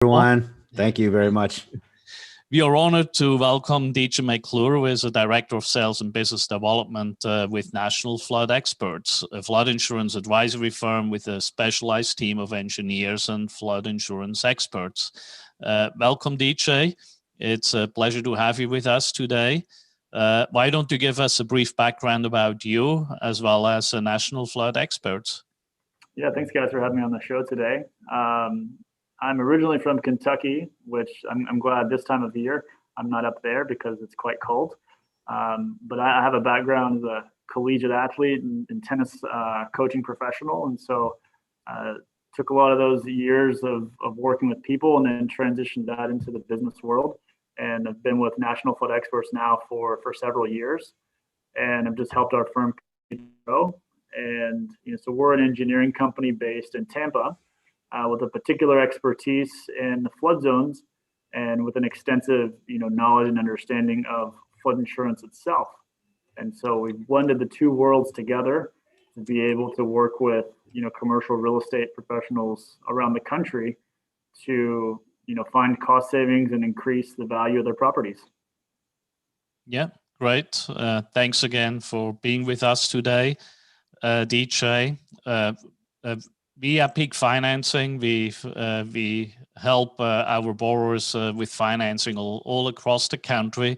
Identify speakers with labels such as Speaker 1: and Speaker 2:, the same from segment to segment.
Speaker 1: Everyone. Thank you very much.
Speaker 2: We are honored to welcome DJ McClure, who is a Director of Sales and Business Development with National Flood Experts, a flood insurance advisory firm with a specialized team of engineers and flood insurance experts. Welcome, DJ. It's a pleasure to have you with us today. Why don't you give us a brief background about you as well as National Flood Experts?
Speaker 3: Yeah, thanks guys for having me on the show today. I'm originally from Kentucky, which I'm glad this time of the year I'm not up there because it's quite cold. But I have a background as a collegiate athlete and tennis coaching professional. And so took a lot of those years of working with people and then transitioned that into the business world. And I've been with National Flood Experts now for several years. And I've just helped our firm grow. And so we're an engineering company based in Tampa. With a particular expertise in the flood zones and with an extensive, knowledge and understanding of flood insurance itself. And so we've blended the two worlds together to be able to work with, commercial real estate professionals around the country to, find cost savings and increase the value of their properties.
Speaker 2: Yeah, great. Thanks again for being with us today, DJ. We at Peak Financing, we help our borrowers with financing all across the country.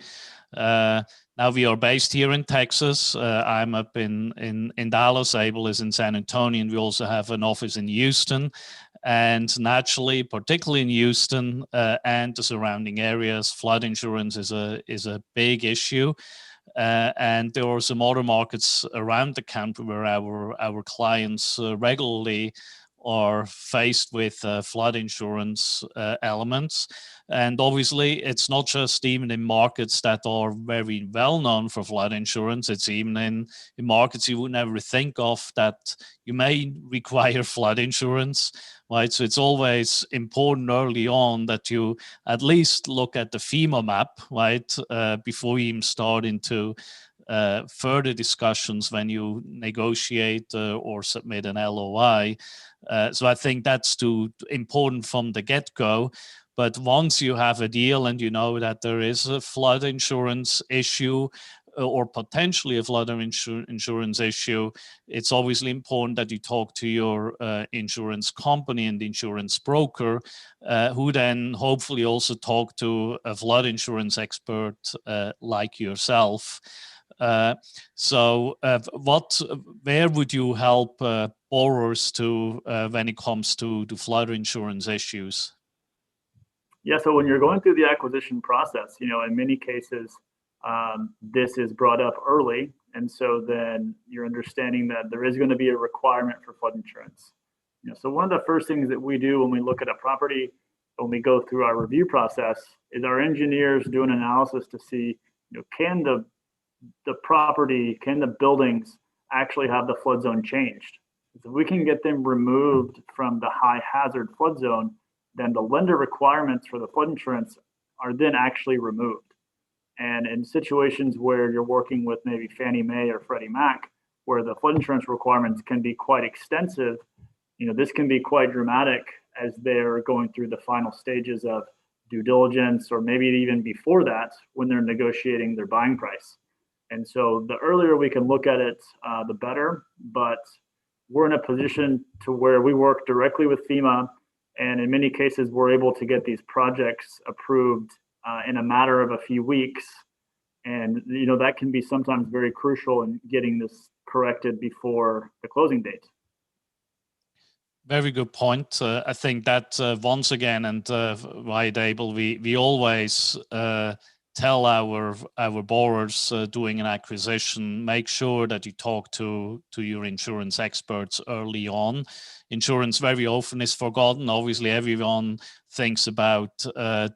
Speaker 2: Now we are based here in Texas. I'm up in Dallas. Abel is in San Antonio, and we also have an office in Houston. And naturally, particularly in Houston and the surrounding areas, flood insurance is a big issue. And there are some other markets around the country where our clients regularly are faced with flood insurance elements. And obviously, it's not just even in markets that are very well known for flood insurance. It's even in markets you would never think of that you may require flood insurance, right? So it's always important early on that you at least look at the FEMA map, right, before you even start into further discussions when you negotiate or submit an LOI. So I think that's too important from the get-go. But once you have a deal and you know that there is a flood insurance issue or potentially a flood insurance issue, it's obviously important that you talk to your insurance company and insurance broker, who then hopefully also talk to a flood insurance expert like yourself. So where would you help borrowers to when it comes to flood insurance issues?
Speaker 3: Yeah, so when you're going through the acquisition process, in many cases, this is brought up early. And so then you're understanding that there is going to be a requirement for flood insurance. So one of the first things that we do when we look at a property, when we go through our review process, is our engineers do an analysis to see, can the property, can the buildings actually have the flood zone changed? If we can get them removed from the high hazard flood zone, then the lender requirements for the flood insurance are then actually removed. And in situations where you're working with maybe Fannie Mae or Freddie Mac, where the flood insurance requirements can be quite extensive, this can be quite dramatic as they're going through the final stages of due diligence, or maybe even before that when they're negotiating their buying price. And so the earlier we can look at it, the better. But we're in a position to where we work directly with FEMA. And in many cases, we're able to get these projects approved in a matter of a few weeks. And, that can be sometimes very crucial in getting this corrected before the closing date.
Speaker 2: Very good point. I think that once again, and right, Abel, we always tell our borrowers doing an acquisition, make sure that you talk to your insurance experts early on. Insurance very often is forgotten. Obviously, everyone thinks about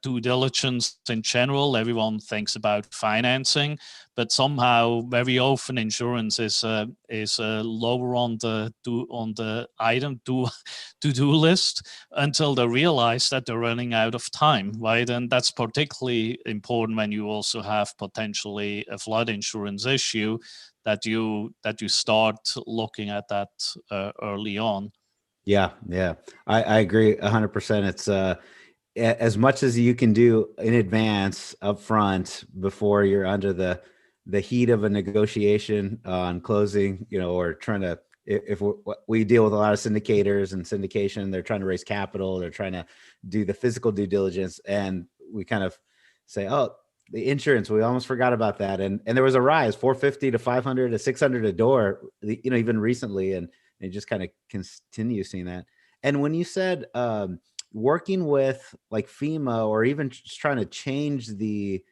Speaker 2: due diligence in general. Everyone thinks about financing, but somehow very often insurance is lower on the item to-do list until they realize that they're running out of time, right? And that's particularly important when you also have potentially a flood insurance issue, that you start looking at that early on.
Speaker 1: Yeah. I agree 100%. It's as much as you can do in advance up front before you're under the heat of a negotiation on closing, or trying to, if we deal with a lot of syndicators and syndication, they're trying to raise capital, they're trying to do the physical due diligence, and we kind of say, oh, the insurance, we almost forgot about that. And there was a rise, 450 to 500 to 600 a door, even recently, and just kind of continue seeing that. And when you said working with like FEMA, or even just trying to change the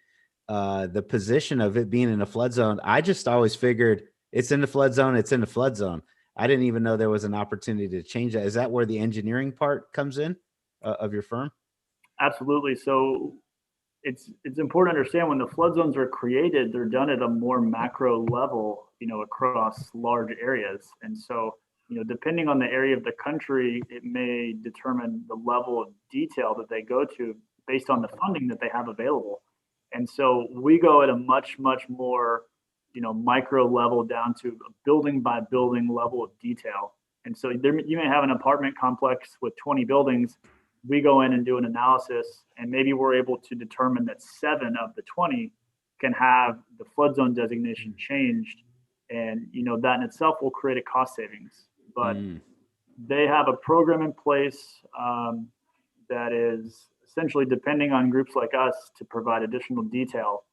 Speaker 1: position of it being in a flood zone, I just always figured it's in the flood zone, it's in the flood zone. I didn't even know there was an opportunity to change that. Is that where the engineering part comes in of your firm?
Speaker 3: Absolutely. So it's important to understand when the flood zones are created, they're done at a more macro level, across large areas. And so, depending on the area of the country, it may determine the level of detail that they go to based on the funding that they have available. And so we go at a much, much more, micro level, down to a building by building level of detail. And so you may have an apartment complex with 20 buildings. We go in and do an analysis, and maybe we're able to determine that 7 of the 20 can have the flood zone designation changed. And, that in itself will create a cost savings. But they have a program in place that is essentially depending on groups like us to provide additional detail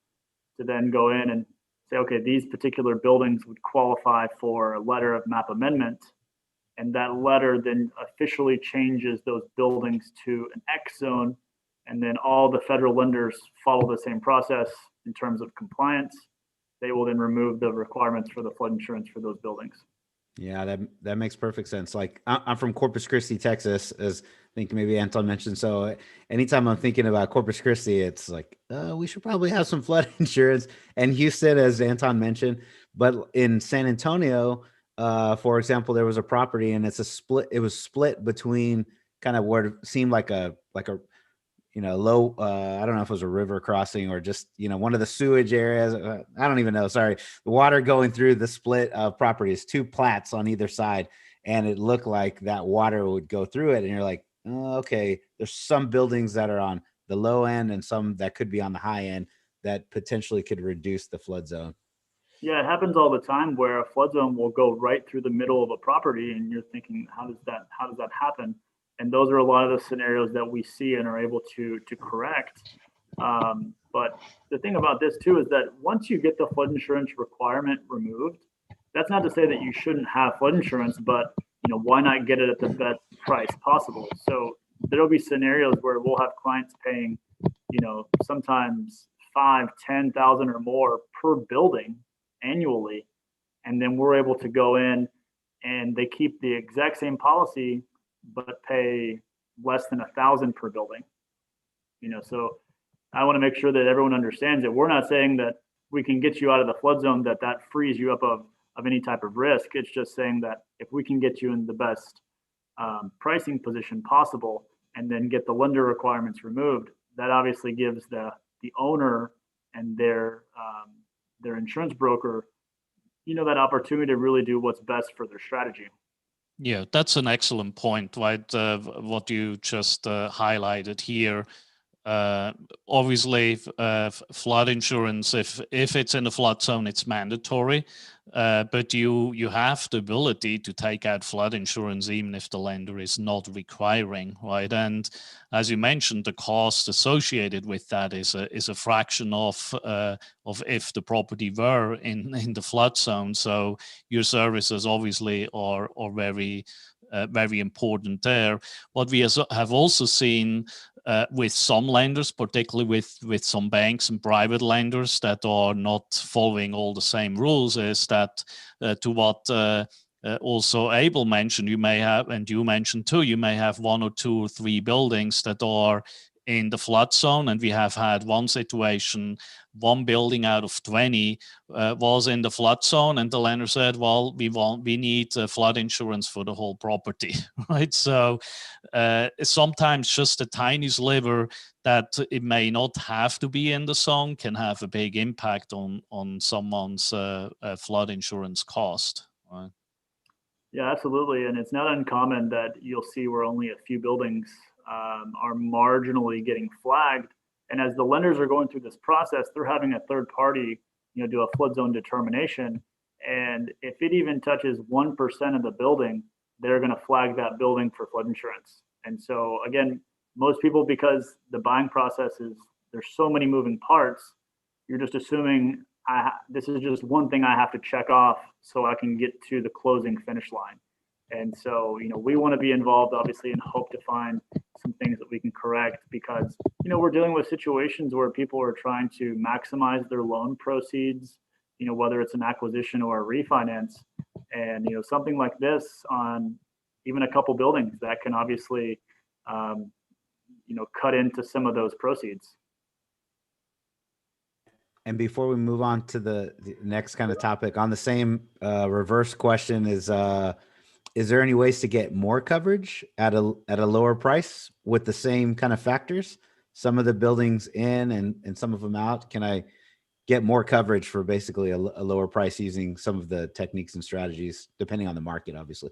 Speaker 3: to then go in and say, okay, these particular buildings would qualify for a letter of map amendment. And that letter then officially changes those buildings to an X zone. And then all the federal lenders follow the same process in terms of compliance. They will then remove the requirements for the flood insurance for those buildings.
Speaker 1: Yeah, that makes perfect sense. Like I'm from Corpus Christi, Texas, as I think maybe Anton mentioned. So anytime I'm thinking about Corpus Christi, it's like, we should probably have some flood insurance. And Houston, as Anton mentioned, but in San Antonio, for example, there was a property, and it was split between kind of what seemed like a low, I don't know if it was a river crossing or just, one of the sewage areas. I don't even know. Sorry. The water going through the split of properties, 2 plats on either side. And it looked like that water would go through it. And you're like, oh, okay, there's some buildings that are on the low end and some that could be on the high end that potentially could reduce the flood zone.
Speaker 3: Yeah, it happens all the time where a flood zone will go right through the middle of a property, and you're thinking, how does that happen? And those are a lot of the scenarios that we see and are able to correct. But the thing about this too is that once you get the flood insurance requirement removed, that's not to say that you shouldn't have flood insurance, but why not get it at the best price possible? So there'll be scenarios where we'll have clients paying, sometimes 5, 10,000 or more per building annually, and then we're able to go in and they keep the exact same policy but pay less than 1,000 per building. So I want to make sure that everyone understands that we're not saying that we can get you out of the flood zone, that frees you up of any type of risk. It's just saying that if we can get you in the best pricing position possible and then get the lender requirements removed, that obviously gives the owner and their insurance broker, that opportunity to really do what's best for their strategy.
Speaker 2: Yeah, that's an excellent point, right? What you just highlighted here. Obviously, flood insurance, if it's in a flood zone, it's mandatory. But you have the ability to take out flood insurance even if the lender is not requiring, right? And as you mentioned, the cost associated with that is a fraction of if the property were in the flood zone. So your services obviously are very very important there. What we have also seen with some lenders, particularly with some banks and private lenders that are not following all the same rules, is that to what also Abel mentioned, you may have, and you mentioned too, you may have 1 or 2 or 3 buildings that are in the flood zone. And we have had one situation, 1 building out of 20 was in the flood zone, and the lender said, well, we need flood insurance for the whole property, right? So sometimes just a tiny sliver that it may not have to be in the zone can have a big impact on someone's flood insurance cost, right?
Speaker 3: Yeah, absolutely. And it's not uncommon that you'll see where only a few buildings are marginally getting flagged. And as the lenders are going through this process, they're having a third party, do a flood zone determination. And if it even touches 1% of the building, they're going to flag that building for flood insurance. And so again, most people, because the buying process is, there's so many moving parts, you're just assuming this is just one thing I have to check off so I can get to the closing finish line. And so, we want to be involved, obviously, and hope to find some things that we can correct, because, we're dealing with situations where people are trying to maximize their loan proceeds, whether it's an acquisition or a refinance. And, something like this on even a couple buildings that can obviously, cut into some of those proceeds.
Speaker 1: And before we move on to the next kind of topic, on the same reverse question is there any ways to get more coverage at a lower price with the same kind of factors? Some of the buildings in and some of them out. Can I get more coverage for basically a lower price using some of the techniques and strategies, depending on the market, obviously?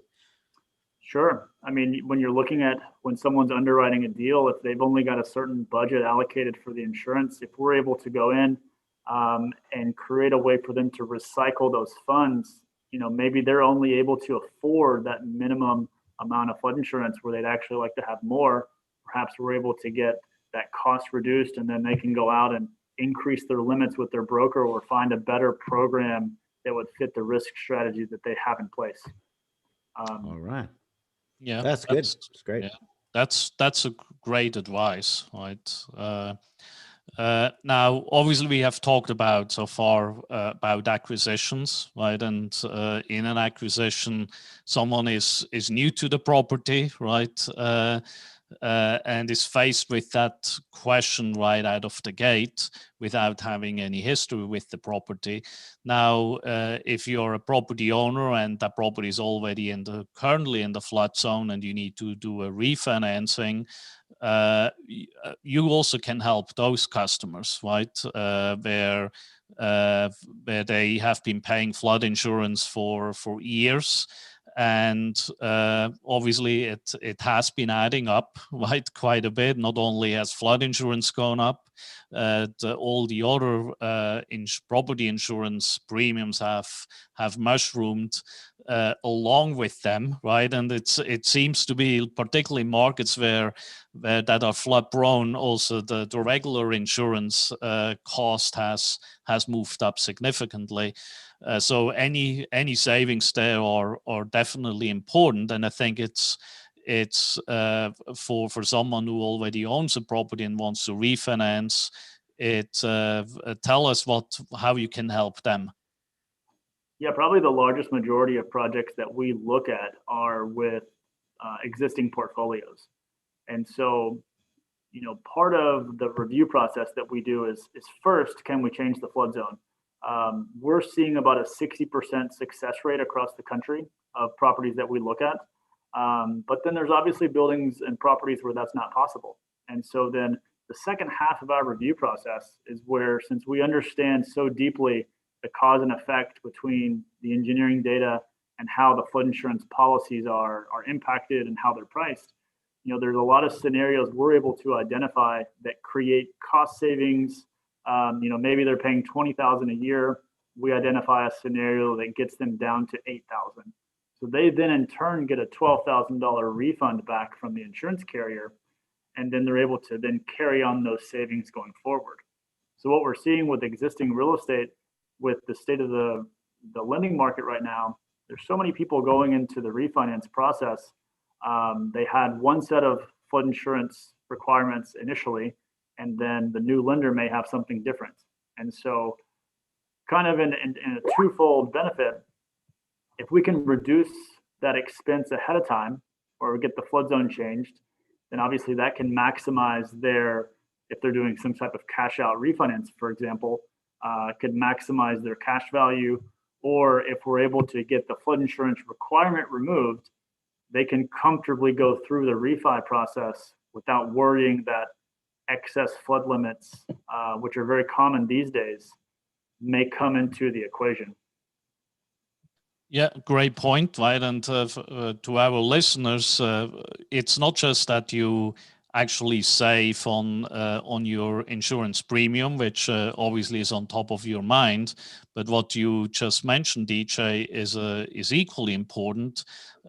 Speaker 3: Sure. I mean, when someone's underwriting a deal, if they've only got a certain budget allocated for the insurance, if we're able to go in and create a way for them to recycle those funds, maybe they're only able to afford that minimum amount of flood insurance where they'd actually like to have more. Perhaps we're able to get that cost reduced, and then they can go out and increase their limits with their broker or find a better program that would fit the risk strategy that they have in place.
Speaker 1: All right.
Speaker 2: Yeah,
Speaker 1: that's good. It's great.
Speaker 2: Yeah, that's a great advice, right? Now, obviously, we have talked about so far about acquisitions, right? And in an acquisition, someone is new to the property, right? And is faced with that question right out of the gate without having any history with the property. Now, if you're a property owner and that property is already currently in the flood zone and you need to do a refinancing, you also can help those customers, right? Where they have been paying flood insurance for years. And obviously, it has been adding up, right, quite a bit. Not only has flood insurance gone up, all the other property insurance premiums have mushroomed along with them, right? And it seems to be particularly markets where that are flood prone. Also, the regular insurance cost has moved up significantly. So any savings there are definitely important, and I think it's for someone who already owns a property and wants to refinance. Tell us how you can help them.
Speaker 3: Yeah, probably the largest majority of projects that we look at are with existing portfolios, and so part of the review process that we do is first, can we change the flood zone? We're seeing about a 60% success rate across the country of properties that we look at. But then there's obviously buildings and properties where that's not possible. And so then the second half of our review process is where, since we understand so deeply the cause and effect between the engineering data and how the flood insurance policies are impacted and how they're priced, there's a lot of scenarios we're able to identify that create cost savings. Maybe they're paying $20,000 a year. We identify a scenario that gets them down to $8,000. So they then in turn get a $12,000 refund back from the insurance carrier, and then they're able to then carry on those savings going forward. So what we're seeing with existing real estate, with the state of the lending market right now, there's so many people going into the refinance process. They had one set of flood insurance requirements initially, and then the new lender may have something different. And so kind of in a twofold benefit, if we can reduce that expense ahead of time or get the flood zone changed, then obviously that can maximize if they're doing some type of cash out refinance, for example, could maximize their cash value. Or if we're able to get the flood insurance requirement removed, they can comfortably go through the refi process without worrying that excess flood limits, which are very common these days, may come into the equation.
Speaker 2: Yeah, great point, right? And to our listeners, it's not just that you actually save on your insurance premium, which obviously is on top of your mind. But what you just mentioned, DJ, is equally important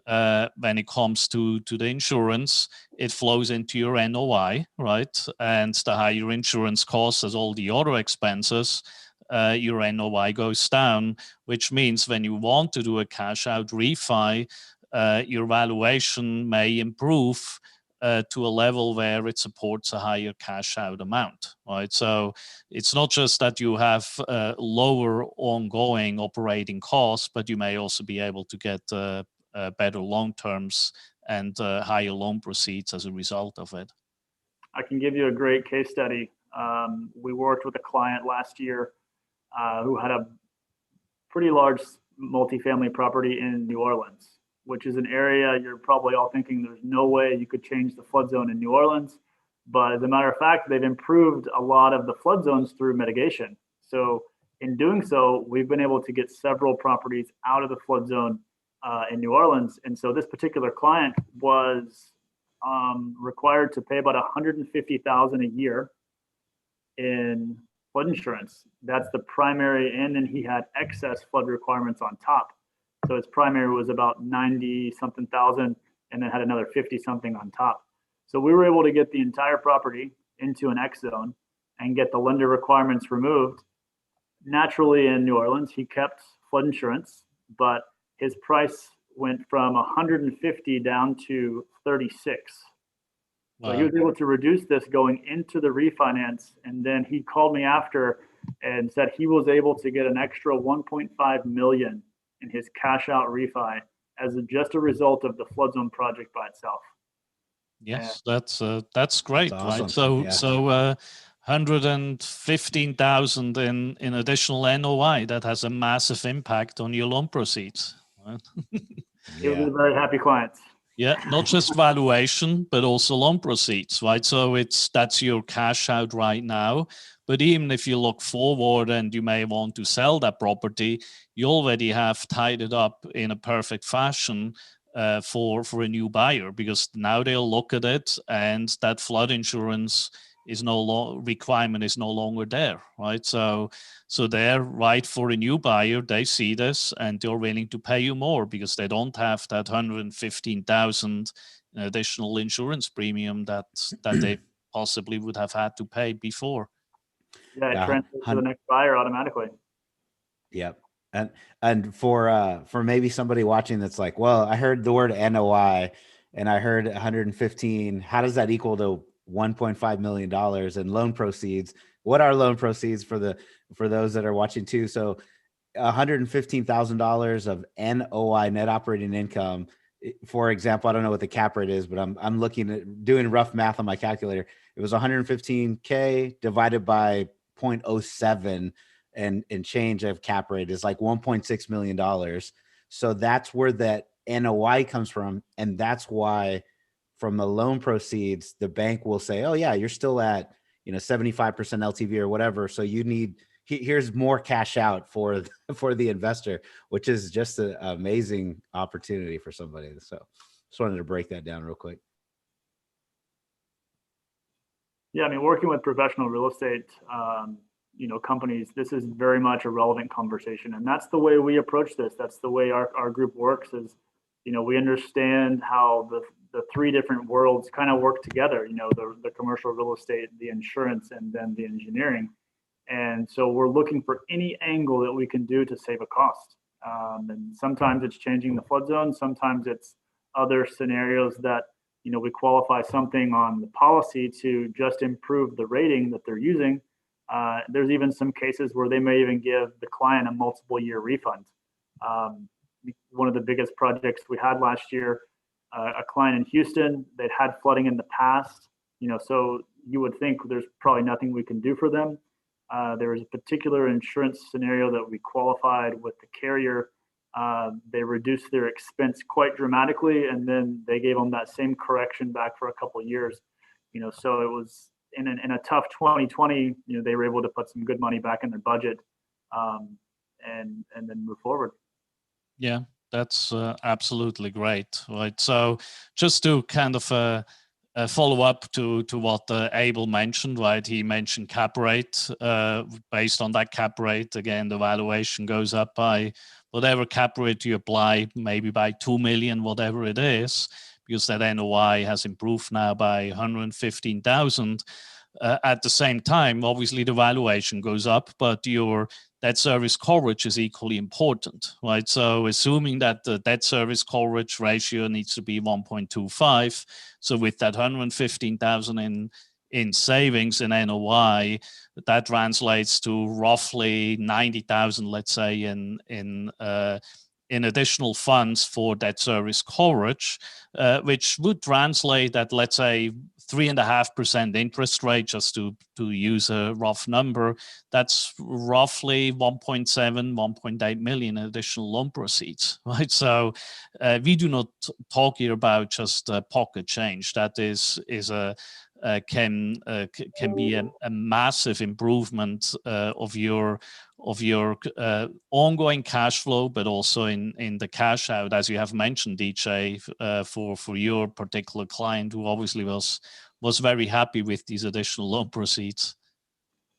Speaker 2: when it comes to the insurance. It flows into your NOI, right? And the higher insurance costs as all the other expenses, your NOI goes down, which means when you want to do a cash out refi, your valuation may improve to a level where it supports a higher cash out amount, right? So it's not just that you have lower ongoing operating costs, but you may also be able to get better loan terms and higher loan proceeds as a result of it.
Speaker 3: I can give you a great case study. We worked with a client last year who had a pretty large multifamily property in New Orleans, which is an area you're probably all thinking there's no way you could change the flood zone in New Orleans. But as a matter of fact, they've improved a lot of the flood zones through mitigation. So in doing so, we've been able to get several properties out of the flood zone in New Orleans. And so this particular client was required to pay about $150,000 a year in flood insurance. That's the primary, and then he had excess flood requirements on top. So his primary was about 90 something thousand, and then had another 50 something on top. So we were able to get the entire property into an X zone and get the lender requirements removed. Naturally, in New Orleans, he kept flood insurance, but his price went from 150 down to 36. So he was able to reduce this going into the refinance. And then he called me after and said he was able to get an extra 1.5 million in his cash out refi as just a result of the flood zone project by itself.
Speaker 2: Yes, that's great,
Speaker 1: That's awesome.
Speaker 2: right? So
Speaker 1: Yeah.
Speaker 2: so 115,000 in additional NOI, that has a massive impact on your loan proceeds. Right?
Speaker 3: He was a very happy client.
Speaker 2: Yeah, not just valuation, but also loan proceeds, right? So that's your cash out right now. But even if you look forward and you may want to sell that property, you already have tied it up in a perfect fashion for a new buyer, because now they'll look at it and that flood insurance requirement is no longer there, right? So they're right for a new buyer. They see this and they're willing to pay you more because they don't have that 115,000 additional insurance premium that they possibly would have had to pay before.
Speaker 3: Yeah, it transfers to the next buyer automatically.
Speaker 1: Yep. And for maybe somebody watching that's like, well, I heard the word NOI and I heard 115. How does that equal to $1.5 million in loan proceeds? What are loan proceeds for those that are watching too? So $115,000 of NOI, net operating income. For example, I don't know what the cap rate is, but I'm looking at doing rough math on my calculator. It was 115K divided by 0.07 and change of cap rate is like $1.6 million. So that's where that NOI comes from. And that's why from the loan proceeds, the bank will say, oh yeah, you're still at, 75% LTV or whatever. So you need, here's more cash out for the investor, which is just an amazing opportunity for somebody. So just wanted to break that down real quick.
Speaker 3: Yeah, I mean, working with professional real estate, companies, this is very much a relevant conversation. And that's the way we approach this. That's the way our group works is, we understand how the three different worlds kind of work together, the commercial real estate, the insurance, and then the engineering. And so we're looking for any angle that we can do to save a cost. And sometimes it's changing the flood zone. Sometimes it's other scenarios that, we qualify something on the policy to just improve the rating that they're using. There's even some cases where they may even give the client a multiple year refund. One of the biggest projects we had last year, a client in Houston, they'd had flooding in the past, so you would think there's probably nothing we can do for them. There was a particular insurance scenario that we qualified with the carrier. They reduced their expense quite dramatically, and then they gave them that same correction back for a couple of years. So it was in a tough 2020. They were able to put some good money back in their budget, and then move forward.
Speaker 2: Yeah, that's absolutely great, right? So just to kind of follow up to what Abel mentioned, right? He mentioned cap rate. Based on that cap rate, again, the valuation goes up by whatever cap rate you apply, maybe by 2 million, whatever it is, because that NOI has improved now by 115,000. At the same time, obviously the valuation goes up, but your debt service coverage is equally important, right? So assuming that the debt service coverage ratio needs to be 1.25, so with that 115,000 in savings in NOI, that translates to roughly 90,000, let's say, in additional funds for debt service coverage, which would translate at, let's say, 3.5% interest rate, just to use a rough number. That's roughly 1.7, 1.8 million additional loan proceeds, right? So we do not talk here about just pocket change. That can be a massive improvement of your ongoing cash flow, but also in the cash out, as you have mentioned, DJ, for your particular client, who obviously was very happy with these additional loan proceeds.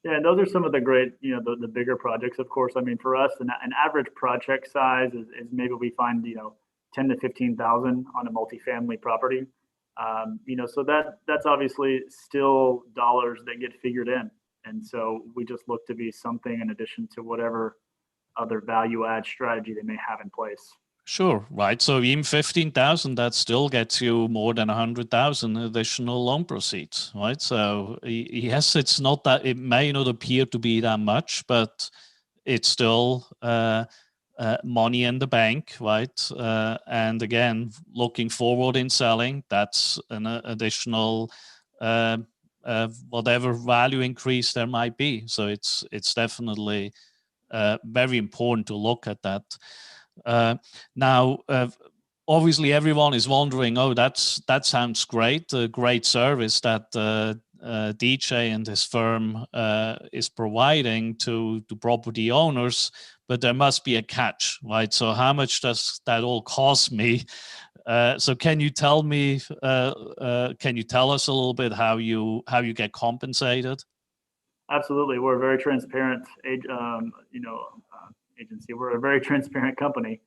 Speaker 3: Yeah, and those are some of the great, the bigger projects, of course. I mean, for us, an average project size is maybe we find, 10 to 15,000 on a multifamily property. So that's obviously still dollars that get figured in. And so we just look to be something in addition to whatever other value add strategy they may have in place.
Speaker 2: Sure, right. So even 15,000, that still gets you more than 100,000 additional loan proceeds, right? So yes, it's not that, it may not appear to be that much, but it's still money in the bank, right? And again, looking forward in selling, that's an additional whatever value increase there might be. So it's definitely very important to look at that. Now, obviously, everyone is wondering, oh, that sounds great, a great service that DJ and his firm is providing to property owners, but there must be a catch, right? So how much does that all cost me? So can you tell me, can you tell us a little bit how you get compensated?
Speaker 3: Absolutely. We're a very transparent agency. We're a very transparent company.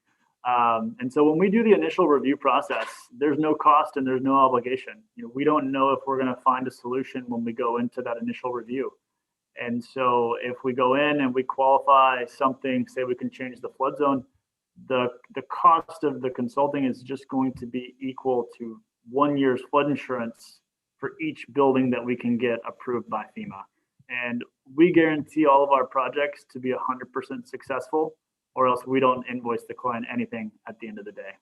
Speaker 3: And so when we do the initial review process, there's no cost and there's no obligation. We don't know if we're going to find a solution when we go into that initial review. And so if we go in and we qualify something, say we can change the flood zone, the cost of the consulting is just going to be equal to 1 year's flood insurance for each building that we can get approved by FEMA. And we guarantee all of our projects to be 100% successful, or else we don't invoice the client anything at the end of the day.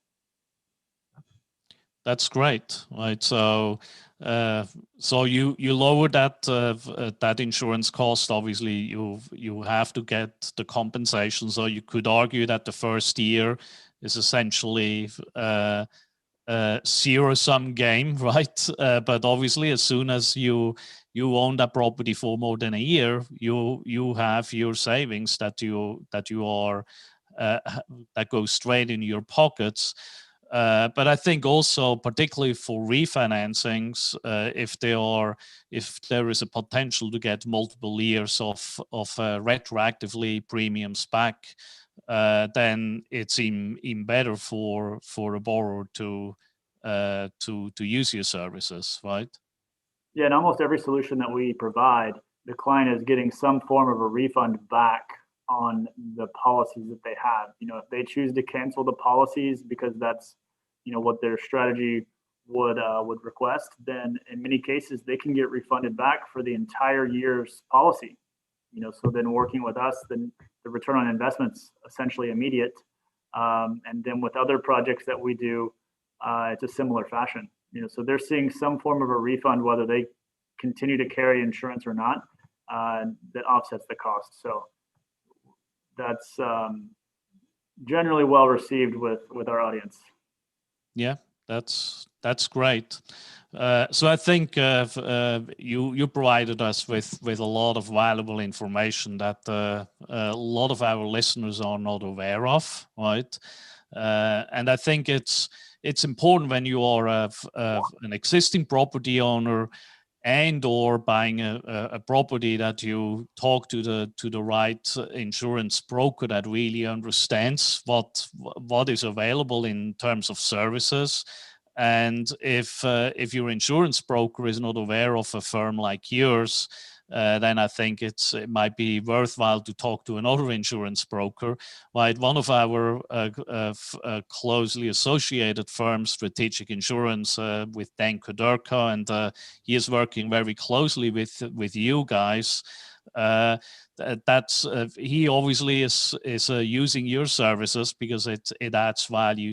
Speaker 2: That's great, right? So, you lower that insurance cost. Obviously, you have to get the compensation. So you could argue that the first year is essentially zero-sum game, right? But obviously, as soon as you own that property for more than a year, you have your savings that go straight in your pockets. But I think also, particularly for refinancings, if there is a potential to get multiple years of retroactively premiums back, then it's even better for a borrower to use your services, right?
Speaker 3: Yeah, and almost every solution that we provide, the client is getting some form of a refund back on the policies that they have. If they choose to cancel the policies because that's, what their strategy would request, then in many cases they can get refunded back for the entire year's policy. So then working with us, then the return on investment's essentially immediate. And then with other projects that we do, it's a similar fashion. So they're seeing some form of a refund, whether they continue to carry insurance or not, that offsets the cost. So that's generally well received with our audience.
Speaker 2: Yeah, that's great. So I think you provided us with a lot of valuable information that a lot of our listeners are not aware of, right? And I think it's important when you are an existing property owner and or buying a property that you talk to the right insurance broker that really understands what is available in terms of services. And if your insurance broker is not aware of a firm like yours, then I think it might be worthwhile to talk to another insurance broker. Right, one of our closely associated firms, Strategic Insurance, with Dan Koderka, and he is working very closely with you guys. He obviously is using your services because it adds value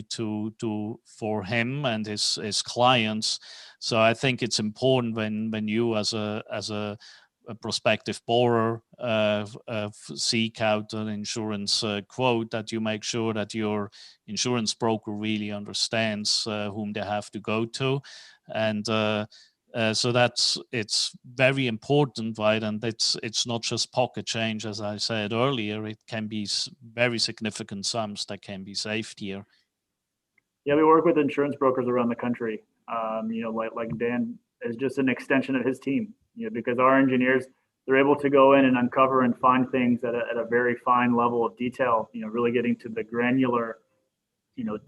Speaker 2: for him and his clients. So I think it's important when you as a prospective borrower seek out an insurance quote, that you make sure that your insurance broker really understands whom they have to go to. And so it's very important, right? And it's not just pocket change, as I said earlier. It can be very significant sums that can be saved here.
Speaker 3: Yeah, we work with insurance brokers around the country. Like Dan is just an extension of his team. Because our engineers, they're able to go in and uncover and find things at a very fine level of detail. Really getting to the granular,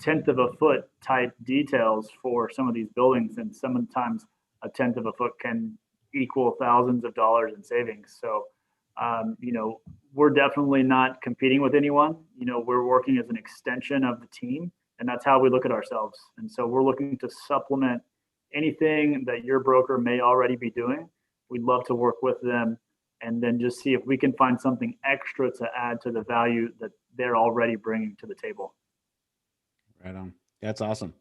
Speaker 3: tenth of a foot type details for some of these buildings, and sometimes a tenth of a foot can equal thousands of dollars in savings. So, we're definitely not competing with anyone. We're working as an extension of the team, and that's how we look at ourselves. And so we're looking to supplement anything that your broker may already be doing. We'd love to work with them and then just see if we can find something extra to add to the value that they're already bringing to the table.
Speaker 1: Right on. That's awesome.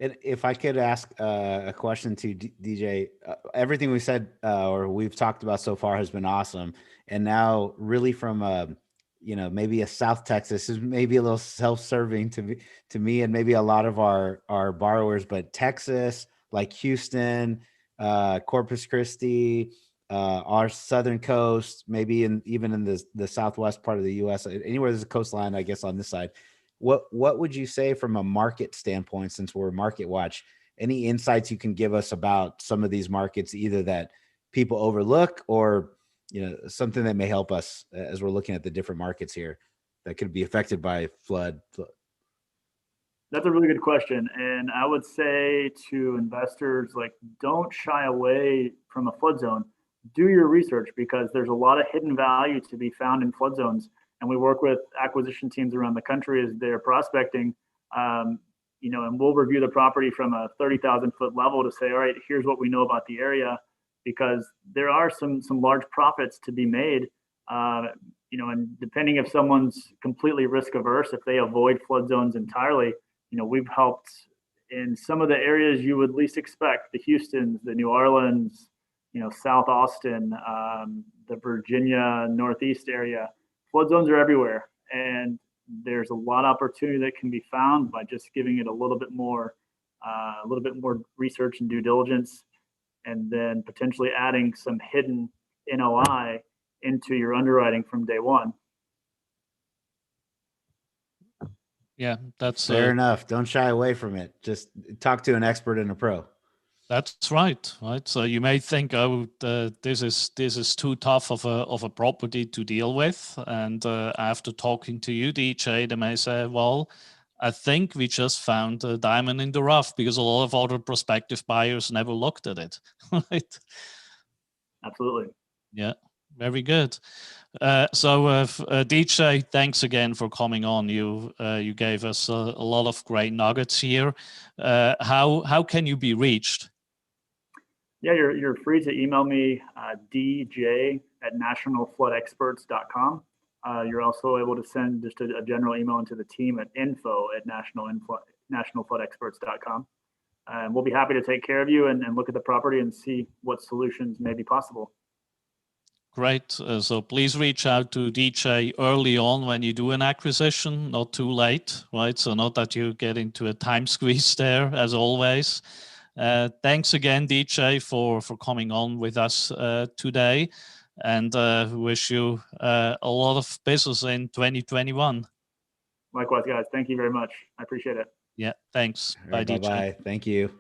Speaker 1: And if I could ask a question to DJ, everything we said or we've talked about so far has been awesome. And now really from, maybe a South Texas is maybe a little self-serving to me and maybe a lot of our borrowers, but Texas, like Houston, Corpus Christi, our southern coast, maybe even in the southwest part of the U.S., anywhere there's a coastline, I guess on this side. What would you say from a market standpoint, since we're Market Watch, any insights you can give us about some of these markets, either that people overlook or, something that may help us as we're looking at the different markets here that could be affected by flood?
Speaker 3: That's a really good question. And I would say to investors, don't shy away from a flood zone. Do your research, because there's a lot of hidden value to be found in flood zones. And we work with acquisition teams around the country as they're prospecting, and we'll review the property from a 30,000 foot level to say, all right, here's what we know about the area, because there are some large profits to be made, and depending if someone's completely risk averse, if they avoid flood zones entirely, we've helped in some of the areas you would least expect, the Houstons, the New Orleans, South Austin, the Virginia, Northeast area. Flood zones are everywhere, and there's a lot of opportunity that can be found by just giving it a little bit more research and due diligence, and then potentially adding some hidden NOI into your underwriting from day one.
Speaker 2: Yeah, that's
Speaker 1: fair enough. Don't shy away from it. Just talk to an expert and a pro.
Speaker 2: That's right. So you may think, this is too tough of a property to deal with, and after talking to you, DJ, they may say, well, I think we just found a diamond in the rough, because a lot of other prospective buyers never looked at it. Right?
Speaker 3: Absolutely.
Speaker 2: Yeah, very good. So DJ, thanks again for coming on. You gave us a lot of great nuggets here. How can you be reached?
Speaker 3: Yeah, you're free to email me, dj@nationalfloodexperts.com. You're also able to send just a general email into the team at info@nationalfloodexperts.com. And we'll be happy to take care of you and look at the property and see what solutions may be possible.
Speaker 2: Great. So please reach out to DJ early on when you do an acquisition, not too late, right? So not that you get into a time squeeze there, as always. Thanks again, DJ, for coming on with us today, and wish you a lot of business in 2021.
Speaker 3: Likewise, guys. Thank you very much. I appreciate it.
Speaker 2: Yeah, thanks.
Speaker 1: All
Speaker 2: Bye,
Speaker 1: right,
Speaker 2: DJ.
Speaker 1: bye-bye. Thank you.